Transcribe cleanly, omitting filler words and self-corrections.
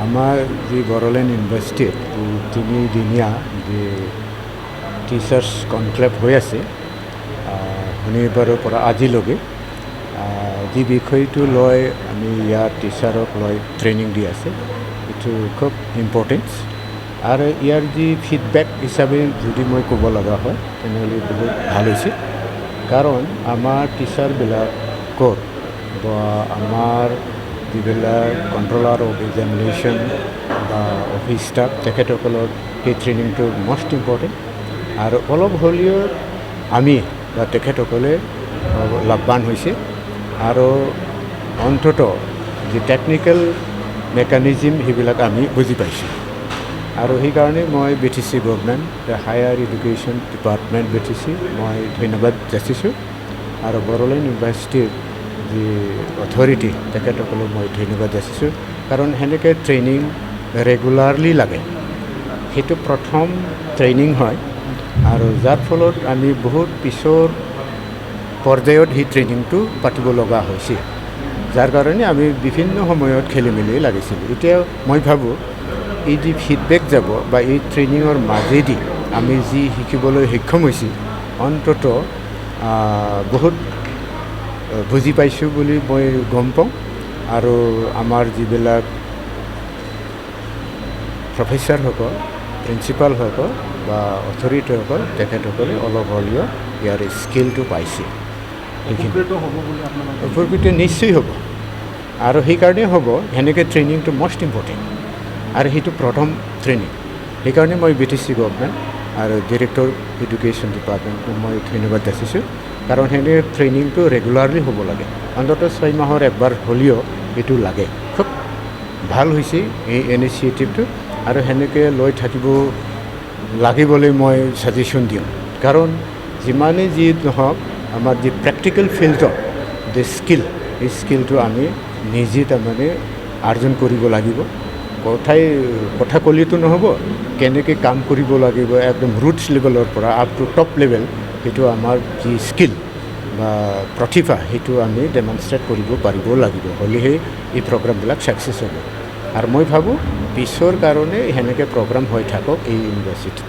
আমাৰ যি বড়োলেণ্ড ইউনিভাৰ্চিটিত তিনিদিনীয়া যি টিচাৰ্ছ কনক্লেভ হৈ আছে শনিবাৰৰ পৰা আজিলৈকে যি বিষয়টো লৈ আমি ইয়াৰ টিচাৰক লৈ ট্ৰেইনিং দি আছে এইটো খুব ইম্পৰ্টেণ্ট আৰু ইয়াৰ যি ফিডবেক হিচাপে যদি মই ক'ব লগা হয় তেনেহ'লে বহুত ভাল হৈছে কাৰণ আমাৰ টিচাৰবিলাকৰ বা আমাৰ যিবিলাক কণ্ট্ৰলাৰ অফ এক্সামিনেশ্যন বা অফিচ ষ্টাফ তেখেতসকলৰ সেই ট্ৰেইনিংটো মষ্ট ইম্পৰ্টেণ্ট আৰু অলপ হ'লেও আমি বা তেখেতসকলে লাভৱান হৈছে আৰু অন্ততঃ যি টেকনিকেল মেকানিজিম সেইবিলাক আমি বুজি পাইছোঁ আৰু সেইকাৰণে মই BTC government higher education department BTC মই ধন্যবাদ যাচিছোঁ আৰু বড়োলেণ্ড ইউনিভাৰ্চিটিৰ যি অথৰিটি তেখেতসকলক মই ধন্যবাদ যাচিছোঁ কাৰণ সেনেকৈ ট্ৰেইনিং ৰেগুলাৰলি লাগে সেইটো প্ৰথম ট্ৰেইনিং হয় আৰু যাৰ ফলত আমি বহুত পিছৰ পৰ্যায়ত সেই ট্ৰেইনিংটো পাতিব লগা হৈছে যাৰ কাৰণে আমি বিভিন্ন সময়ত খেলি মেলি লাগিছিল এতিয়া মই ভাবোঁ এই যি ফিডবেক যাব বা এই ট্ৰেইনিঙৰ মাজেদি আমি যি শিকিবলৈ সক্ষম হৈছোঁ অন্ততঃ বহুত বুজি পাইছোঁ বুলি মই গম পাওঁ আৰু আমাৰ যিবিলাক প্ৰফেচাৰসকল প্ৰিন্সিপালসকল বা অথৰিটিসকল তেখেতসকলে অলপ হ'লেও ইয়াৰ স্কিলটো পাইছে উপকৃত নিশ্চয় হ'ব আৰু সেইকাৰণেই হ'ব সেনেকৈ ট্ৰেইনিংটো মষ্ট ইম্পৰ্টেণ্ট আৰু সেইটো প্ৰথম ট্ৰেইনিং সেইকাৰণে মই BTC গভৰ্ণমেণ্ট আৰু ডিৰেক্টৰ এডুকেশ্যন ডিপাৰ্টমেণ্টক মই ধন্যবাদ যাচিছোঁ কাৰণ সেনেকৈ ট্ৰেইনিংটো ৰেগুলাৰলি হ'ব লাগে অন্ততঃ 6 মাহৰ একবাৰ হ'লেও এইটো লাগে খুব ভাল হৈছে এই ইনিচিয়েটিভটো আৰু সেনেকৈ লৈ থাকিব লাগিবলৈ মই ছাজেশ্যন দিওঁ কাৰণ যিমানেই যি নহওক আমাৰ যি প্ৰেক্টিকেল ফিল্ডত যি স্কিল এই স্কিলটো আমি নিজে তাৰমানে আৰ্জন কৰিব লাগিব কথা ক'লেতো নহ'ব কেনেকৈ কাম কৰিব লাগিব একদম ৰুটছ লেভেলৰ পৰা আপ টু টপ লেভেল সেইটো আমাৰ যি স্কিল বা প্ৰতিভা সেইটো আমি ডেমনষ্ট্ৰেট কৰিব পাৰিব লাগিব হ'লেহে এই প্ৰগ্ৰামবিলাক ছাকচেছ হ'ব আৰু মই ভাবোঁ পিছৰ কাৰণে সেনেকৈ প্ৰগ্ৰাম হৈ থাকক এই ইউনিভাৰ্চিটিত